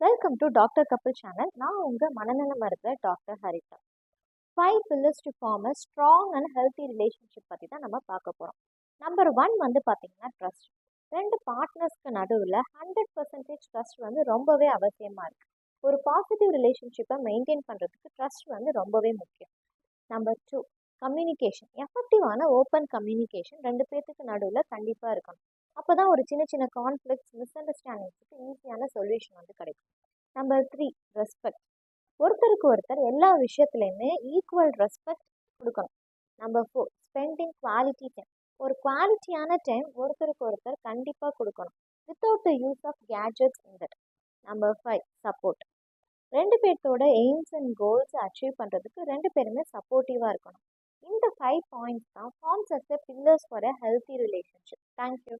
Welcome to doctor Kapil channel. நான் உங்கள் மனநல மருத்துவர் doctor Haritha. 5 pillars to form a strong and healthy relationship பற்றி தான் நம்ம பார்க்க போகிறோம். நம்பர் 1 வந்து பார்த்தீங்கன்னா ட்ரஸ்ட். ரெண்டு பார்ட்னர்ஸ்க்கு நடுவில் 100% ட்ரஸ்ட் வந்து ரொம்பவே அவசியமாக இருக்குது. ஒரு பாசிட்டிவ் ரிலேஷன்ஷிப்பை மெயின்டைன் பண்ணுறதுக்கு ட்ரஸ்ட் வந்து ரொம்பவே முக்கியம். Number 2 communication. எஃபெக்டிவான ஓப்பன் கம்யூனிகேஷன் ரெண்டு பேர்த்துக்கு நடுவில் கண்டிப்பாக இருக்கணும். அப்போ தான் ஒரு சின்ன சின்ன கான்ஃப்ளிக்ட்ஸ் மிஸ் அண்டர்ஸ்டாண்டிங்ஸுக்கு ஈஸியான சொல்யூஷன் வந்து கிடைக்கும். Number 3 respect. ஒருத்தருக்கு ஒருத்தர் எல்லா விஷயத்துலையுமே ஈக்குவல் ரெஸ்பெக்ட் கொடுக்கணும். Number 4 spending quality time. ஒரு குவாலிட்டியான டைம் ஒருத்தருக்கு ஒருத்தர் கண்டிப்பாக கொடுக்கணும், without the use of gadgets in that. Number 5 support. ரெண்டு பேர்த்தோட எய்ம்ஸ் அண்ட் கோல்ஸ் அச்சீவ் பண்ணுறதுக்கு ரெண்டு பேருமே சப்போர்ட்டிவாக இருக்கணும். இந்த 5 பாயிண்ட்ஸ் தான் forms as a pillars for a healthy relationship. Thank you.